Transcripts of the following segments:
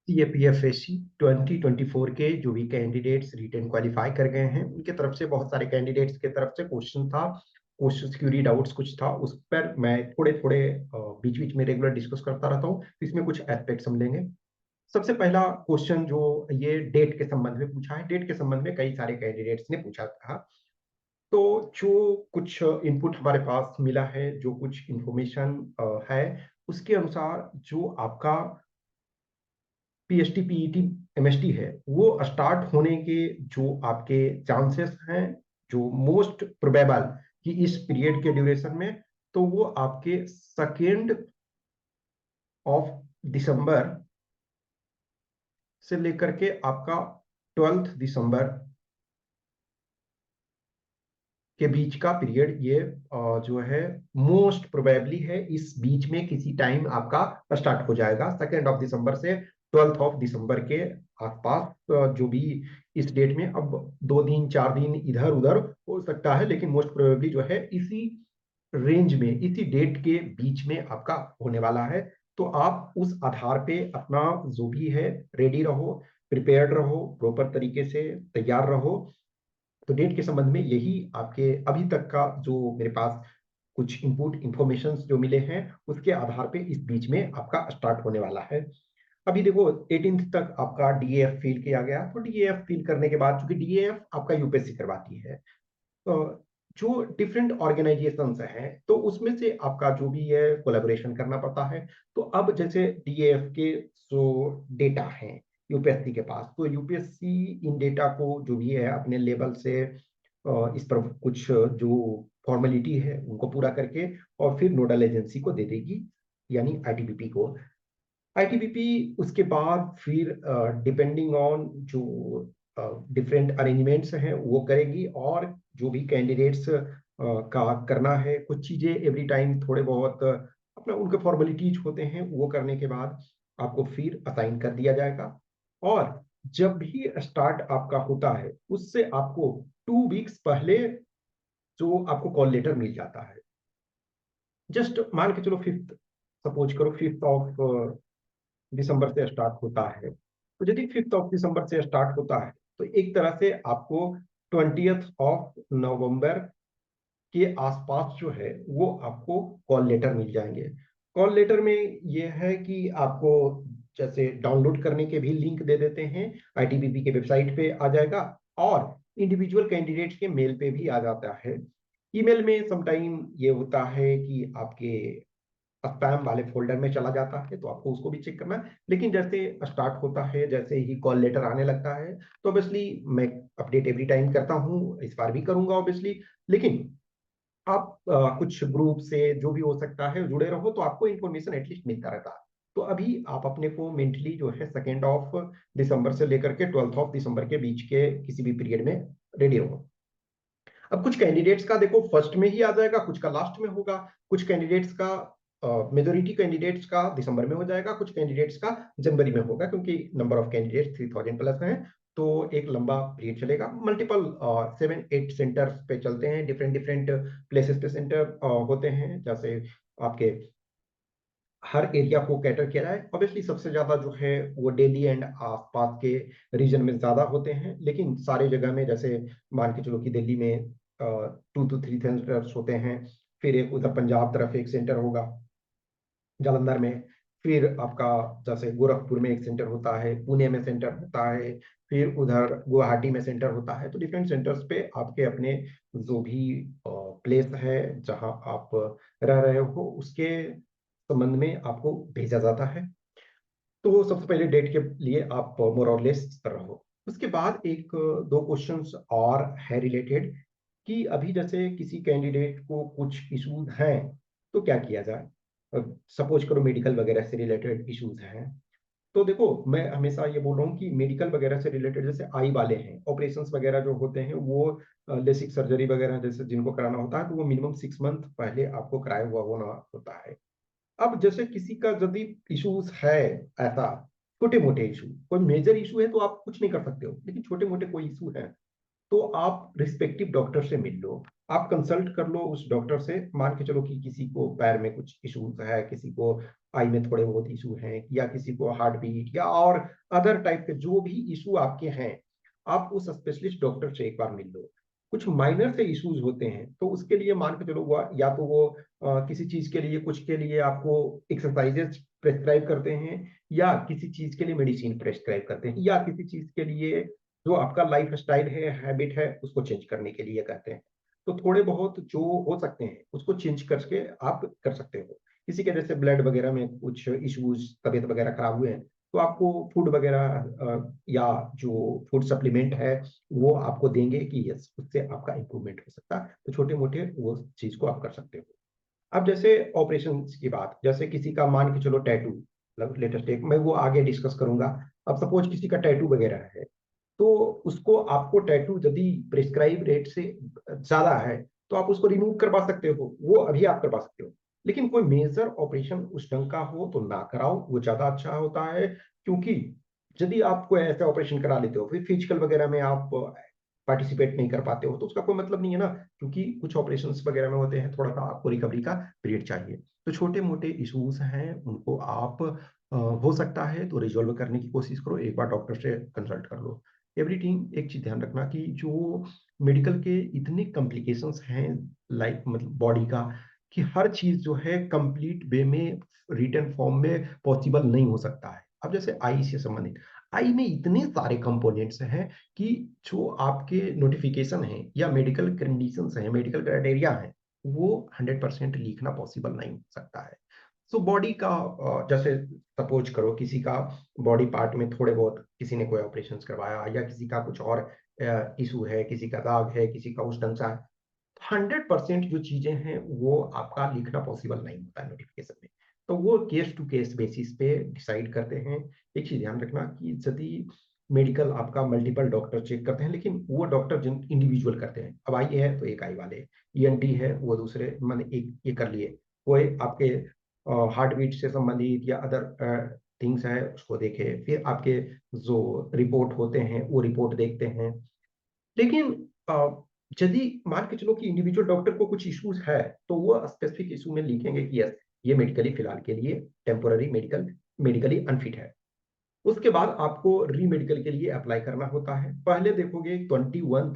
CAPFSC 2024 के जो भी कैंडिडेट्स रिटेन क्वालिफाई कर गए हैं उनके तरफ से बहुत सारे कैंडिडेट्स के तरफ से क्वेश्चन था, क्वेश्चन क्यूरी डाउट्स कुछ था, उस पर मैं थोड़े थोड़े बीच बीच में रेगुलर डिस्कस करता रहता हूँ, तो इसमें कुछ एस्पेक्ट समझेंगे। सबसे पहला क्वेश्चन जो ये डेट के संबंध में पूछा है, डेट के संबंध में कई सारे कैंडिडेट्स ने पूछा था। तो जो कुछ इनपुट हमारे पास मिला है, जो कुछ इंफॉर्मेशन है, उसके अनुसार जो आपका PST PET MST है वो स्टार्ट होने के जो आपके चांसेस हैं, जो मोस्ट प्रोबेबल कि इस पीरियड के ड्यूरेशन में, तो वो आपके 2 दिसंबर से लेकर के आपका 12 दिसंबर के बीच का पीरियड, ये जो है मोस्ट प्रोबेबली है इस बीच में किसी टाइम आपका स्टार्ट हो जाएगा। 2 दिसंबर से 12 दिसंबर के आसपास, जो भी इस डेट में, अब 2 दिन 4 दिन इधर उधर हो सकता है, लेकिन मोस्ट प्रोबेबली जो है इसी रेंज में, इसी डेट के बीच में आपका होने वाला है। तो आप उस आधार पे अपना जो भी है रेडी रहो, प्रिपेयर्ड रहो, प्रॉपर तरीके से तैयार रहो। तो डेट के संबंध में यही आपके अभी तक का जो मेरे पास कुछ इनपुट इंफॉर्मेशन जो मिले हैं, उसके आधार पे इस बीच में आपका स्टार्ट होने वाला है। अभी देखो 18 तक आपका DAF फील किया गया, तो DAF फील करने के बाद, चूंकि DAF आपका यूपीएससी करवाती है, तो जो डिफरेंट ऑर्गेनाइजेशंस हैं तो उसमें से आपका जो भी है कोलैबोरेशन करना पड़ता है। तो अब जैसे DAF के जो डेटा हैं यूपीएससी के पास, तो यूपीएससी इन डेटा को जो भी है अपने लेवल से इस पर कुछ जो फॉर्मेलिटी है उनको पूरा करके और फिर नोडल एजेंसी को दे देगी, यानी ITBP को। ITBP उसके बाद फिर डिपेंडिंग ऑन जो डिफरेंट अरेंजमेंट्स हैं वो करेगी, और जो भी कैंडिडेट्स का करना है कुछ चीजें एवरी टाइम थोड़े बहुत अपना उनके फॉर्मेलिटीज होते हैं, वो करने के बाद आपको फिर असाइन कर दिया जाएगा। और जब भी स्टार्ट आपका होता है उससे आपको 2 वीक्स पहले जो आपको कॉल लेटर मिल जाता है। जस्ट मान के चलो 5th, सपोज करो 5 दिसंबर से स्टार्ट होता है, तो यदि 5 दिसंबर से स्टार्ट होता है तो एक तरह से आपको 20 नवंबर के आसपास जो है वो आपको कॉल लेटर मिल जाएंगे। कॉल लेटर में ये है कि आपको जैसे डाउनलोड करने के भी लिंक दे देते हैं, ITBP के वेबसाइट पे आ जाएगा, और इंडिविजुअल कैंडिडेट्स के मेल पे भी आ जाता है। ईमेल में समटाइम ये होता है कि आपके स्पैम वाले फोल्डर में चला जाता है, तो आपको उसको भी चेक करना है। लेकिन जैसे स्टार्ट होता है, जैसे ही कॉल लेटर आने लगता है, तो ऑब्वियसली मैं अपडेट एवरी टाइम करता हूँ, इस बार भी करूंगा ऑब्वियसली। लेकिन आप कुछ ग्रुप से जो भी हो सकता है जुड़े रहो, तो आपको इन्फॉर्मेशन एटलीस्ट मिलता रहता है। तो अभी आप अपने को मेंटली जो है 2 दिसंबर से लेकर के 12 दिसंबर के बीच के किसी भी पीरियड में रेडी रहो। अब कुछ कैंडिडेट्स का देखो फर्स्ट में ही आ जाएगा, कुछ का लास्ट में होगा, कुछ कैंडिडेट्स का मेजोरिटी कैंडिडेट्स का दिसंबर में हो जाएगा, कुछ कैंडिडेट्स का जनवरी में होगा, क्योंकि नंबर ऑफ कैंडिडेट्स 3000 प्लस हैं, तो एक लंबा पीरियड चलेगा। मल्टीपल 7-8 सेंटर्स पे चलते हैं, डिफरेंट डिफरेंट प्लेसेस पे सेंटर होते हैं, जैसे आपके हर एरिया को कैटर किया जाए। ऑब्वियसली सबसे ज्यादा जो है वो दिल्ली एंड आसपास के रीजन में ज्यादा होते हैं, लेकिन सारी जगह में जैसे मान के चलो कि दिल्ली में 2 to 3 सेंटर्स होते हैं, फिर एक उधर पंजाब तरफ एक सेंटर होगा जालंधर में, फिर आपका जैसे गोरखपुर में एक सेंटर होता है, पुणे में सेंटर होता है, फिर उधर गुवाहाटी में सेंटर होता है। तो डिफरेंट सेंटर्स पे आपके अपने जो भी प्लेस है जहां आप रह रहे हो उसके संबंध में आपको भेजा जाता है। तो सबसे पहले डेट के लिए आप मोर और लेस कर रहो। उसके बाद एक दो क्वेश्चंस और है रिलेटेड, कि अभी जैसे किसी कैंडिडेट को कुछ इश्यूज हैं तो क्या किया जाए। सपोज करो मेडिकल वगैरह से रिलेटेड इश्यूज हैं, तो देखो मैं हमेशा ये बोल रहा हूँ कि मेडिकल वगैरह से रिलेटेड जैसे आई वाले हैं, ऑपरेशंस वगैरह जो होते हैं वो लेसिक सर्जरी वगैरह जैसे जिनको कराना होता है, तो वो मिनिमम 6 मंथ पहले आपको कराया हुआ होना होता है। अब जैसे किसी का यदि इश्यूज है ऐसा, छोटे मोटे इशू, कोई मेजर इशू है तो आप कुछ नहीं कर सकते हो, लेकिन छोटे मोटे कोई इशू है तो आप रिस्पेक्टिव डॉक्टर से मिल लो, आप कंसल्ट कर लो उस डॉक्टर से। मान के चलो कि किसी को पैर में कुछ इश्यूज है, किसी को आई में थोड़े बहुत इशू हैं, या किसी को हार्ट बीट या और अदर टाइप के जो भी इशू आपके हैं, आप उस स्पेशलिस्ट डॉक्टर से एक बार मिल लो। कुछ माइनर से इश्यूज होते हैं तो उसके लिए मान के चलो वो या तो वो किसी चीज के लिए, कुछ के लिए आपको एक्सरसाइजेस प्रेस्क्राइब करते हैं, या किसी चीज के लिए मेडिसिन प्रेस्क्राइब करते हैं, या किसी चीज के लिए जो आपका लाइफ स्टाइल है, हैबिट है, उसको चेंज करने के लिए कहते हैं। तो थोड़े बहुत जो हो सकते हैं उसको चेंज करके आप कर सकते हो। किसी के जैसे ब्लड वगैरह में कुछ इश्यूज, तबीयत वगैरह खराब हुए हैं, तो आपको फूड वगैरह या जो फूड सप्लीमेंट है वो आपको देंगे कि यस उससे आपका इंप्रूवमेंट हो सकता है। तो छोटे मोटे वो चीज को आप कर सकते हो। अब जैसे ऑपरेशन की बात, जैसे किसी का मान के चलो टैटू, मतलब लेटेस्ट एक मैं वो आगे डिस्कस करूंगा। अब सपोज किसी का टैटू वगैरह है, तो उसको आपको टैटू यदि प्रिस्क्राइब रेट से ज्यादा है तो आप उसको रिमूव करवा सकते हो, वो अभी आप करवा सकते हो। लेकिन कोई मेजर ऑपरेशन उस ढंग का हो तो ना कराओ, वो ज्यादा अच्छा होता है। क्योंकि यदि आप कोई ऐसा ऑपरेशन करा लेते हो फिर फिजिकल वगैरह में आप पार्टिसिपेट नहीं कर पाते हो, तो उसका कोई मतलब नहीं है ना। क्योंकि कुछ ऑपरेशंस वगैरह में होते हैं थोड़ा सा आपको रिकवरी का पीरियड चाहिए। तो छोटे मोटे इश्यूज हैं उनको आप हो सकता है तो रिजॉल्व करने की कोशिश करो, एक बार डॉक्टर से कंसल्ट कर लो। एवरीथिंग एक चीज ध्यान रखना कि जो मेडिकल के इतने कॉम्प्लिकेशंस हैं लाइक मतलब बॉडी का, कि हर चीज जो है कंप्लीट वे में रिटर्न फॉर्म में पॉसिबल नहीं हो सकता है। अब जैसे आई से संबंधित, आई में इतने सारे कंपोनेंट्स हैं कि जो आपके नोटिफिकेशन है या मेडिकल कंडीशंस हैं, मेडिकल क्राइटेरिया है, वो 100% लिखना पॉसिबल नहीं हो सकता है। सो बॉडी का जैसे सपोज करो किसी का बॉडी पार्ट में थोड़े बहुत किसी ने कोई ऑपरेशन करवाया, या किसी का कुछ और इशू है, किसी का दाग है, किसी का उस ढंग सा, 100% जो चीजें हैं वो आपका लिखना पॉसिबल नहीं होता है नोटिफिकेशन में। तो वो केस टू केस बेसिस पे डिसाइड करते हैं। एक चीज ध्यान रखना कि यदि मेडिकल आपका मल्टीपल डॉक्टर चेक करते हैं, लेकिन वो डॉक्टर जिन इंडिविजुअल करते हैं, अब आई है तो एक आई वाले, ईएनटी है वो दूसरे, मैंने एक ये कर लिए, कोई आपके हार्ट बीट से संबंधित या अदर थिंग्स है उसको देखे, फिर आपके जो रिपोर्ट होते हैं वो रिपोर्ट देखते हैं। लेकिन यदि मान के चलो कि इंडिविजुअल डॉक्टर को कुछ इश्यूज है, तो वो स्पेसिफिक इशू में लिखेंगे कि यस ये मेडिकली फिलहाल के लिए टेम्पोररी मेडिकली अनफिट है। उसके बाद आपको री मेडिकल के लिए अप्लाई करना होता है। पहले देखोगे 21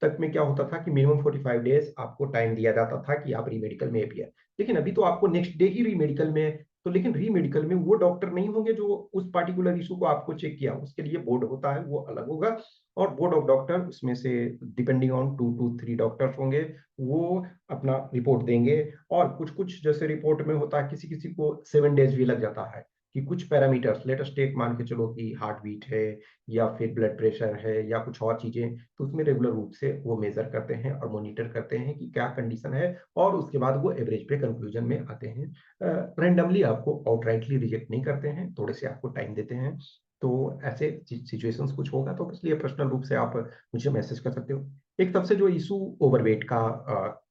तक में क्या होता था कि मिनिमम 45 डेज आपको टाइम दिया जाता था कि आप री मेडिकल में अपियर। लेकिन अभी तो आपको नेक्स्ट डे ही री मेडिकल में। तो लेकिन री मेडिकल में वो डॉक्टर नहीं होंगे जो उस पार्टिकुलर इशू को आपको चेक किया, उसके लिए बोर्ड होता है वो अलग होगा। और बोर्ड ऑफ डॉक्टर उसमें से डिपेंडिंग ऑन 2 to 3 डॉक्टर्स होंगे, वो अपना रिपोर्ट देंगे। और कुछ कुछ जैसे रिपोर्ट में होता है किसी किसी को 7 डेज भी लग जाता है कि कुछ पैरामीटर्स, लेटेस्ट टेक मान के चलो कि हार्ट बीट है या फिर ब्लड प्रेशर है या कुछ और चीजें, तो उसमें रेगुलर रूप से वो मेजर करते हैं और मॉनिटर करते हैं कि क्या कंडीशन है, और उसके बाद वो एवरेज पे कंक्लूजन में आते हैं। रैंडमली आपको आउटराइटली रिजेक्ट नहीं करते हैं, थोड़े से आपको टाइम देते हैं। तो ऐसे सिचुएशंस कुछ होगा तो इसलिए पर्सनल रूप से आप मुझे मैसेज कर सकते हो। एक सबसे जो इशू ओवरवेट का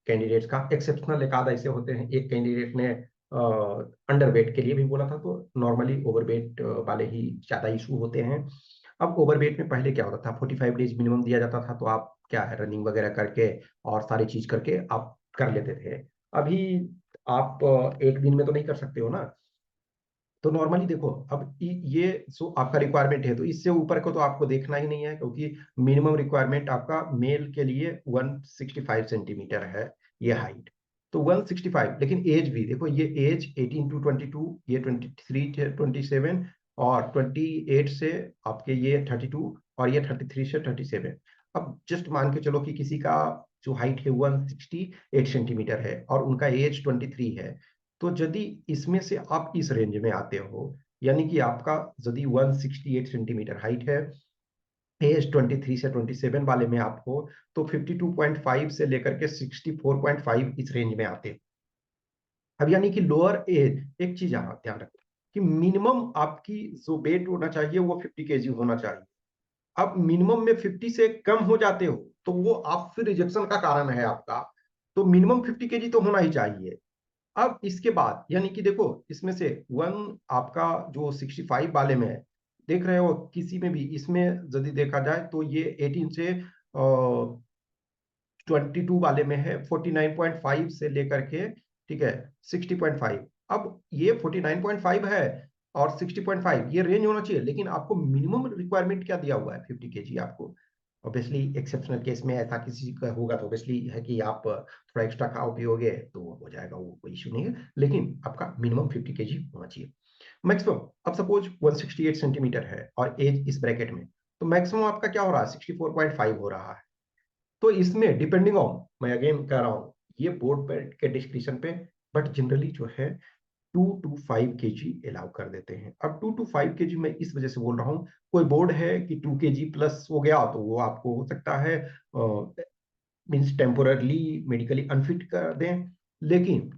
कैंडिडेट्स का एक्सेप्शनल एक आधा ऐसे होते हैं, एक कैंडिडेट ने अंडरवेट के लिए भी बोला था, तो नॉर्मली ओवरवेट वाले ही ज्यादा इशू होते हैं। अब ओवरवेट में पहले क्या होता था, 45 डेज मिनिमम दिया जाता था, तो आप क्या है रनिंग वगैरह करके और सारी चीज करके आप कर लेते थे। अभी आप एक दिन में तो नहीं कर सकते हो ना। तो नॉर्मली देखो अब ये जो आपका रिक्वायरमेंट है, तो इससे ऊपर को तो आपको देखना ही नहीं है, क्योंकि मिनिमम रिक्वायरमेंट आपका मेल के लिए 165 सेंटीमीटर है ये हाइट। तो 165, लेकिन एज भी देखो, ये एज 18 to 22, ये 23 से 27, और 28 से आपके ये 32, और ये 33 से 37। अब जस्ट मान के चलो कि किसी का जो हाइट है 168 सेंटीमीटर है और उनका एज 23 है। तो यदि इसमें से आप इस रेंज में आते हो, यानी कि आपका यदि 168 सेंटीमीटर हाइट है, एज 23 से 27 वाले में आपको, तो 52.5 से लेकर के 64.5 इस रेंज में आते हो। अब यानी कि लोअर एज, एक चीज यहाँ ध्यान रखो कि मिनिमम आपकी जो वेट होना चाहिए वो 50 kg होना चाहिए। अब मिनिमम में 50 से कम हो जाते हो तो वो आप फिर रिजेक्शन का कारण है आपका। तो मिनिमम 50 kg तो होना ही चाहिए। अब इसके बाद यानी कि देखो इसमें से वन आपका जो 65 वाले में है, देख रहे हो किसी में भी, इसमें यदि देखा जाए तो ये 18 से 22 वाले में है 49.5 से लेकर के, ठीक है, 60.5। अब ये 49.5 है और 60.5 ये रेंज होना चाहिए, लेकिन आपको मिनिमम रिक्वायरमेंट क्या दिया हुआ है, 50 kg आपको। ऑब्वियसली एक्सेप्शनल केस में ऐसा किसी का होगा तो ऑब्वियसली है कि आप थोड़ा एक्स्ट्रा खा पियोगे तो वो हो जाएगा, वो कोई इशू नहीं है, लेकिन आपका मिनिमम 50 kg होना चाहिए मैक्सिमम। अब सपोज 168 सेंटीमीटर है और एज इस ब्रैकेट में, तो मैक्सिमम आपका क्या हो रहा है, 64.5 हो रहा है। तो इसमें डिपेंडिंग ऑन, मैं अगेन कह रहा हूं ये बोर्ड पे के डिस्क्रिप्शन पे, बट जनरली जो है 2 to 5 kg अलाउ कर देते हैं। अब 2 to 5 kg मैं इस वजह से बोल रहा हूँ, कोई बोर्ड है कि 2 kg प्लस हो गया तो वो आपको हो सकता है मीन्स टेम्पोररली मेडिकली अनफिट कर दें, लेकिन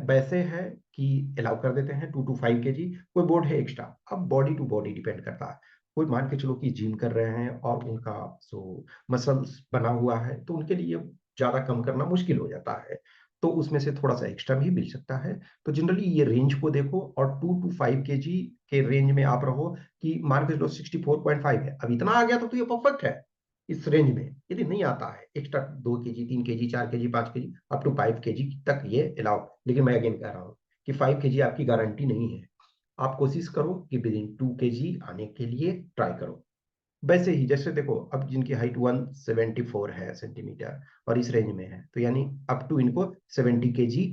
वैसे है कि अलाउ कर देते हैं 2 to 5 kg। कोई बोर्ड है एक्स्ट्रा, अब बॉडी टू बॉडी डिपेंड करता है। कोई मान के चलो कि जिम कर रहे हैं और उनका जो मसल्स बना हुआ है तो उनके लिए ज्यादा कम करना मुश्किल हो जाता है, तो उसमें से थोड़ा सा एक्स्ट्रा भी मिल सकता है। तो जनरली ये रेंज को देखो और 2 to 5 kg के रेंज में आप रहो, कि मान के चलो 64.5 है, अब इतना आ गया तो ये परफेक्ट है इस रेंज में। यदि नहीं आता है extra 2 kg 3 kg 4 kg 5 kg up to 5 kg तक ये अलाउ, लेकिन मैं अगेन कह रहा हूँ कि 5 kg आपकी गारंटी नहीं है। आप कोशिश करो कि विद इन 2 kg आने के लिए ट्राई करो। वैसे ही जैसे देखो अब जिनकी हाइट 174 है सेंटीमीटर और इस रेंज में है, तो यानी अप टू इनको 70 kg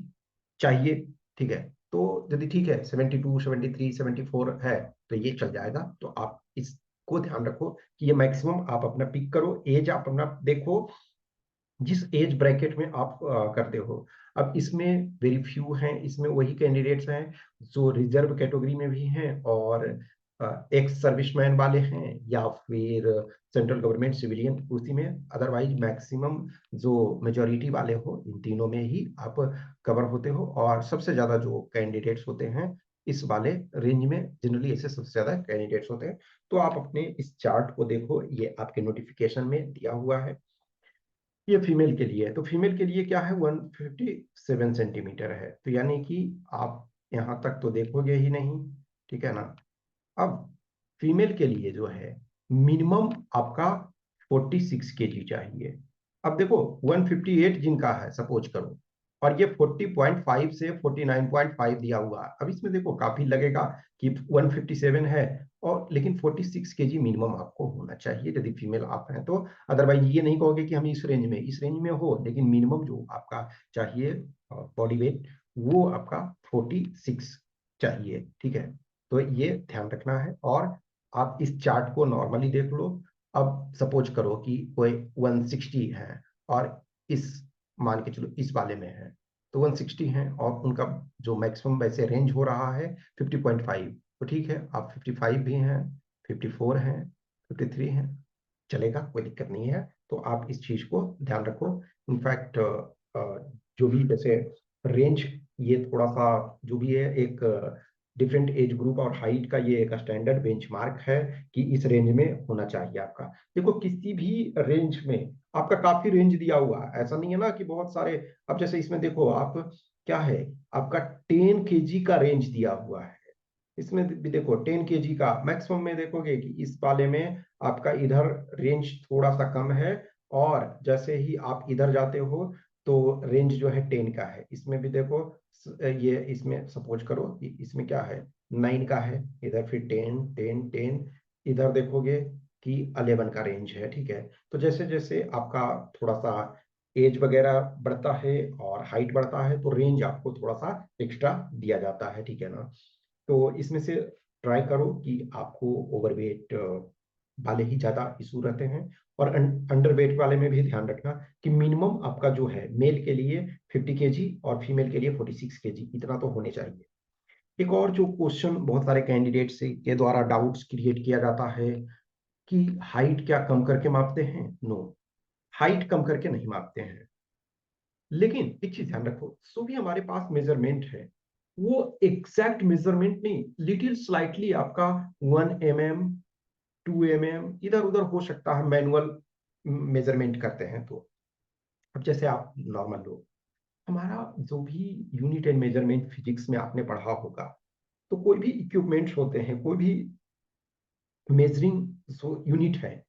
चाहिए, ठीक है। तो यदि ठीक है 72 73 74 है तो ये चल जाएगा। तो आप इसको ध्यान रखो कि ये मैक्सिमम आप अपना पिक करो, एज आप अपना देखो जिस एज ब्रैकेट में आप करते हो। अब इसमें वेरी फ्यू हैं, इसमें वही कैंडिडेट्स हैं जो रिजर्व कैटेगरी में भी हैं और एक्स सर्विसमैन वाले हैं या फिर सेंट्रल गवर्नमेंट सिविलियन उसी में। अदरवाइज मैक्सिमम जो मेजोरिटी वाले हो इन तीनों में ही आप कवर होते हो, और सबसे ज्यादा जो कैंडिडेट्स होते हैं इस वाले रेंज में, जनरली ऐसे सबसे ज्यादा कैंडिडेट्स होते हैं। तो आप अपने इस चार्ट को देखो, ये आपके नोटिफिकेशन में दिया हुआ है। ये फीमेल के लिए है, तो फीमेल के लिए क्या है 157 सेंटीमीटर है, तो यानी कि आप यहाँ तक तो देखोगे ही नहीं, ठीक है ना। अब फीमेल के लिए जो है मिनिमम आपका 46 kg चाहिए। अब देखो 158 जिनका है सपोज करो, और ये 40.5 से 49.5 दिया हुआ है। अब इसमें देखो काफी लगेगा कि 157 है और लेकिन 46 kg मिनिमम आपको होना चाहिए यदि फीमेल आप हैं तो। अदरवाइज ये नहीं कहोगे कि हम इस रेंज में हो, लेकिन मिनिमम जो आपका चाहिए बॉडी वेट वो आपका 46 चाहिए, ठीक है। तो ये ध्यान रखना है। और आप इस चार्ट को नॉर्मली देख लो। अब सपोज करो कि कोई 160 है और इस मान के चलो इस वाले में है, तो 160 है और उनका जो मैक्सिमम वैसे रेंज हो रहा है 50.5, तो ठीक है आप 55 भी हैं, 54 हैं, 53 हैं, चलेगा, कोई दिक्कत नहीं है। तो आप इस चीज को ध्यान रखो। इनफैक्ट जो भी जैसे रेंज, ये थोड़ा सा जो भी है एक डिफरेंट एज ग्रुप और हाइट का ये एक स्टैंडर्ड बेंचमार्क है कि इस रेंज में होना चाहिए आपका। देखो किसी भी रेंज में आपका काफी रेंज दिया हुआ है, ऐसा नहीं है ना कि बहुत सारे। अब जैसे इसमें देखो आप क्या है, आपका 10 kg का रेंज दिया हुआ है। इसमें भी देखो 10 kg का मैक्सिमम में देखोगे कि इस वाले में आपका इधर रेंज थोड़ा सा कम है, और जैसे ही आप इधर जाते हो तो रेंज जो है 10 का है। इसमें भी देखो ये इसमें सपोज करो कि इसमें क्या है 9 का है, इधर फिर 10 10 10, इधर देखोगे कि 11 का रेंज है, ठीक है। तो जैसे जैसे आपका थोड़ा सा एज वगैरह बढ़ता है और हाइट बढ़ता है तो रेंज आपको थोड़ा सा एक्स्ट्रा दिया जाता है, ठीक है ना। तो इसमें से ट्राई करो कि आपको ओवरवेट वाले ही ज्यादा इशू रहते हैं, और अंडरवेट वाले में भी ध्यान रखना कि मिनिमम आपका जो है मेल के लिए 50 kg और फीमेल के लिए 46 kg, इतना तो होने चाहिए। एक और जो क्वेश्चन बहुत सारे कैंडिडेट से के द्वारा डाउट्स क्रिएट किया जाता है कि हाइट क्या कम करके मापते हैं। नो, हाइट कम करके नहीं मापते हैं, लेकिन एक चीज ध्यान रखो, जो भी हमारे पास मेजरमेंट है वो एग्जैक्ट मेजरमेंट नहीं, लिटिल स्लाइटली आपका 1 mm 2 mm इधर उधर हो सकता है, मैनुअल मेजरमेंट करते हैं तो। अब जैसे आप नॉर्मल लोग, हमारा जो भी यूनिट एंड मेजरमेंट फिजिक्स में आपने पढ़ा होगा, तो कोई भी इक्विपमेंट्स होते हैं, कोई भी मेजरिंग यूनिट है,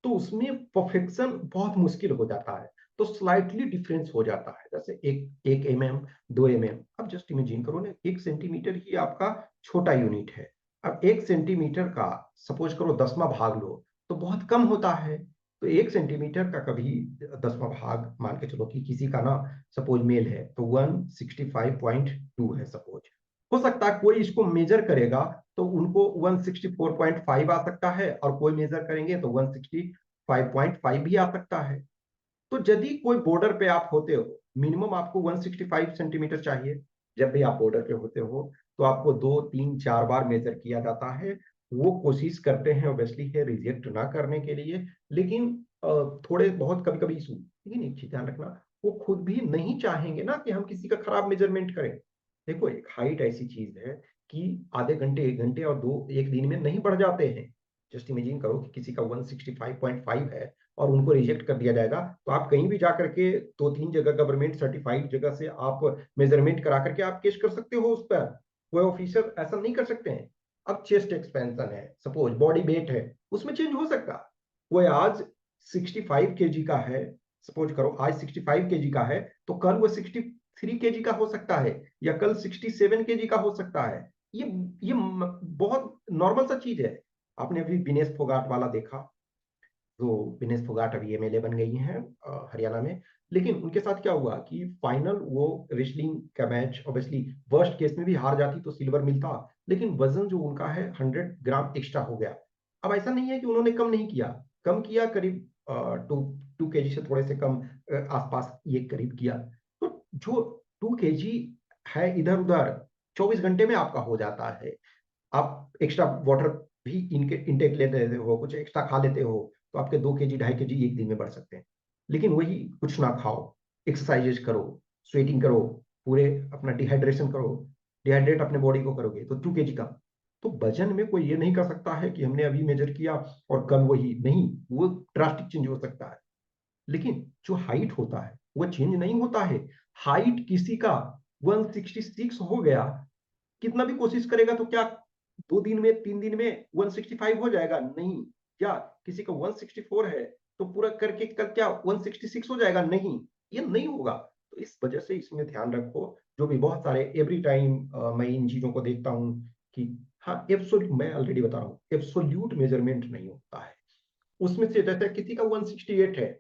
तो उसमें परफेक्शन बहुत मुश्किल हो जाता है। तो स्लाइटली डिफरेंस हो जाता है, जैसे एक एक mm, 2 mm। अब जस्ट इमेजिन करो ना, 1 सेंटीमीटर ही आपका छोटा यूनिट है। अब 1 सेंटीमीटर का सपोज करो 10वां भाग लो, तो बहुत कम होता है। तो 1 सेंटीमीटर का कभी 10वां भाग मान के चलो कि किसी का ना सपोज मेल है तो 165.2 है सपोज। हो सकता है कोई इसको मेजर करेगा तो उनको 164.5 आ सकता है, और कोई मेजर करेंगे तो 165.5 भी आ सकता है। तो यदि कोई बॉर्डर पे आप होते हो, मिनिमम आपको 165 सेंटीमीटर चाहिए। जब भी आप बॉर्डर पे होते हो तो आपको 2 3 4 बार मेजर किया जाता है। वो कोशिश करते हैं ऑब्वियसली है रिजेक्ट ना करने के लिए, लेकिन थोड़े बहुत कभी कभी इशू, लेकिन एक चीज ध्यान रखना, वो खुद भी नहीं चाहेंगे ना कि हम किसी का खराब मेजरमेंट करें। देखो एक हाइट ऐसी चीज है कि आधे घंटे 1 घंटे और दो एक दिन में नहीं बढ़ जाते हैं। जस्ट इमेजिन करो कि किसी का 165.5 है और उनको रिजेक्ट कर दिया जाएगा, तो आप कहीं भी जाकर के 2 3 जगह गवर्नमेंट सर्टिफाइड जगह से आप मेजरमेंट करा करके आप केस कर सकते हो उस पर। कोई ऑफिसर ऐसा नहीं कर सकते हैं। अब चेस्ट एक्सपेंशन है, सपोज बॉडी वेट है, उसमें चेंज हो सकता। कोई आज 65 kg का है, सपोज करो आज 65 kg का है, तो कल वो 63 kg का हो सकता है, या कल 67 kg का हो सकता है। ये बहुत नॉर्मल सा चीज है। आपने अभी विनेश फोगाट वाला देखा, तो विनेश फोगाट अभी एमएलए बन गई हैं हरियाणा में। लेकिन उनके साथ क्या हुआ कि फाइनल वो रेसलिंग का मैच, ऑब्वियसली वर्स्ट केस में भी हार जाती तो सिल्वर मिलता, लेकिन वजन जो उनका है 100 ग्राम एक्स्ट्रा हो गया। अब ऐसा नहीं है कि उन्होंने कम नहीं किया, कम किया करीब 2 2 kg से थोड़े से कम आसपास ये करीब किया। तो जो 2 kg है इधर उधर 24 घंटे में आपका हो जाता है। आप एक्स्ट्रा वाटर भी इनके इंटेक लेते हो, कुछ एक्स्ट्रा खा लेते हो, तो आपके 2 kg 2.5 kg एक दिन में बढ़ सकते हैं। लेकिन वही कुछ ना खाओ, एक्सरसाइजेस करो, स्वेटिंग करो, पूरे अपना डिहाइड्रेशन करो, डिहाइड्रेट अपने बॉडी को करोगे तो 2 kg कम। तो वजन में कोई ये नहीं कर सकता है कि हमने अभी मेजर किया और कल वही नहीं, वो ड्रास्टिक चेंज हो सकता है। लेकिन जो हाइट होता है वो चेंज नहीं होता है। हाइट किसी का 166 हो गया, कितना भी कोशिश करेगा तो क्या 2 दिन में 3 दिन में 165 हो जाएगा? नहीं। क्या किसी का 164 है तो पूरा करके कल क्या 166 हो जाएगा? नहीं, ये नहीं होगा। तो इस वजह से इसमें ध्यान रखो। जो भी बहुत सारे एवरी टाइम मैं इन चीजों को देखता हूँ कि हाँ एब्सोल्यूट, मैं ऑलरेडी बता रहा हूँ, एब्सोल्यूट मेजरमेंट नहीं होता है। उसमें से जैसे किसी का 168 है,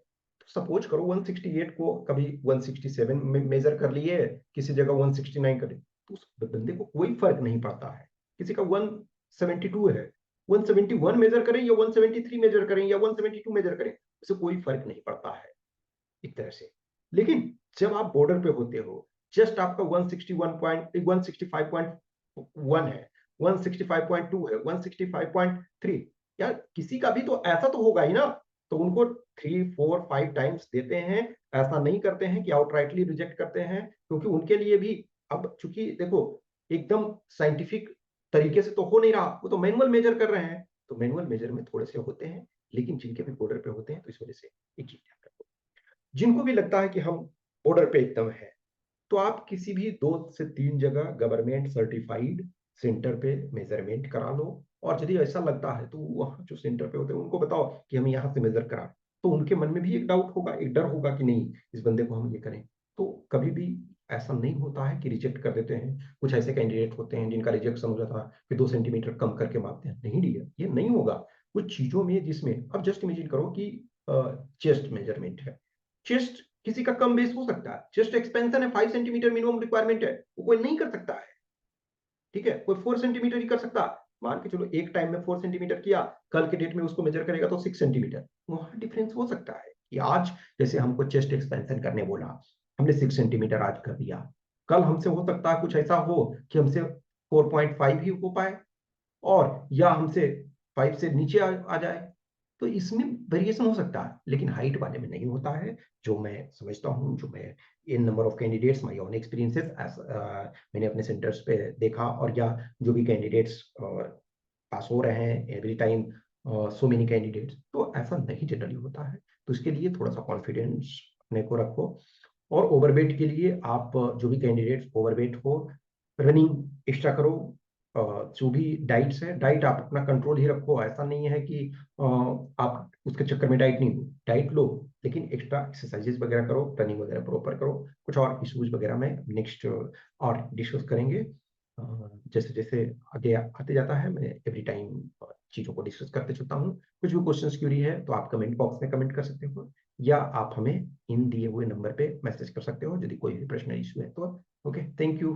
तो सपोज करो 168 को कभी 167 में मेजर कर लिए, किसी जगह 169 करे, तो उस बंदे को कोई फर्क नहीं पड़ता है। किसी का 172 है, 171 मेजर करें या 173 मेजर करें या 172 मेजर करें, उसे कोई फर्क नहीं पड़ता है एक तरह से। लेकिन जब आप बॉर्डर पे होते हो, जस्ट आपका 165.1 है, 165.2 है, 165.3, यार किसी का भी तो ऐसा तो होगा ही ना। तो उनको 3 4 5 टाइम्स देते हैं, ऐसा नहीं करते हैं कि आउटराइटली रिजेक्ट करते हैं, क्योंकि उनके लिए भी अब चूंकि देखो एकदम साइंटिफिक तरीके से तो हो नहीं रहा, वो तो मैनुअल मेजर कर रहे हैं, तो मैनुअल मेजर में थोड़े से होते हैं। लेकिन जिनके भी बॉर्डर पे होते हैं तो इस वजह से एक चीज ध्यान रखो, जिनको भी लगता है कि हम बॉर्डर पे एकदम है, तो आप किसी भी 2 से 3 जगह गवर्नमेंट सर्टिफाइड सेंटर पे मेजरमेंट करा लो। और यदि ऐसा लगता है तो वहाँ जो सेंटर पे होते हैं उनको बताओ कि हम यहाँ से मेजर करा, तो उनके मन में भी एक डाउट होगा, एक डर होगा कि नहीं इस बंदे को हम ये करें। तो कभी भी ऐसा नहीं होता है कि रिजेक्ट कर देते हैं। कुछ ऐसे कैंडिडेट होते हैं जिनका रिजेक्शन हो जाता है कि 2 सेंटीमीटर कम करके मापते हैं, नहीं डियर, ये नहीं होगा। कुछ चीजों में जिसमें अब जस्ट इमेजिन करो कि चेस्ट मेजरमेंट है, चेस्ट किसी का कम बेस हो सकता है, चेस्ट एक्सपेंशन है 5 सेंटीमीटर मिनिमम रिक्वायरमेंट है, वो कोई नहीं कर सकता है। ठीक है, कोई 4 सेंटीमीटर ही कर सकता। मान के चलो एक टाइम में 4 सेंटीमीटर किया, कल के डेट में उसको मेजर करेगा तो 6 सेंटीमीटर, वहां डिफरेंस हो सकता है कि आज जैसे हमको चेस्ट एक्सपेंशन करने बोला, हमने 6 सेंटीमीटर आज कर दिया, कल हमसे हो सकता है कुछ ऐसा हो कि हमसे 4.5 ही हो पाए, और या हमसे 5 से नीचे आ जाए। तो इसमें वेरिएशन हो सकता है, लेकिन हाइट वाले में नहीं होता है। जो मैं समझता हूँ, जो मैं in number of candidates my own experiences मैंने अपने सेंटर्स पे देखा, और या जो भी कैंडिडेट्स पास हो रहे हैं every time, so many candidates, तो ऐसा नहीं जनरली होता है। तो इसके लिए थोड़ा सा कॉन्फिडेंस अपने को रखो। और ओवरवेट के लिए आप जो भी कैंडिडेट्स ओवरवेट हो, रनिंग एक्स्ट्रा करो, जो भी डाइट्स है, डाइट आप अपना कंट्रोल ही रखो। ऐसा नहीं है कि आप उसके चक्कर में डाइट नहीं लो, डाइट लो, लेकिन एक्स्ट्रा एक्सरसाइजेस वगैरह करो, रनिंग वगैरह प्रॉपर करो। कुछ और इश्यूज वगैरह में नेक्स्ट और डिस्कस करेंगे। जैसे जैसे आगे आते जाता है, मैं एवरी टाइम चीज़ों को डिस्कस करते चलता हूँ। कुछ भी क्वेश्चंस क्यूरी है तो आप कमेंट बॉक्स में कमेंट कर सकते हो, या आप हमें इन दिए हुए नंबर पे मैसेज कर सकते हो यदि कोई भी प्रश्न इशू है तो। Okay, thank you.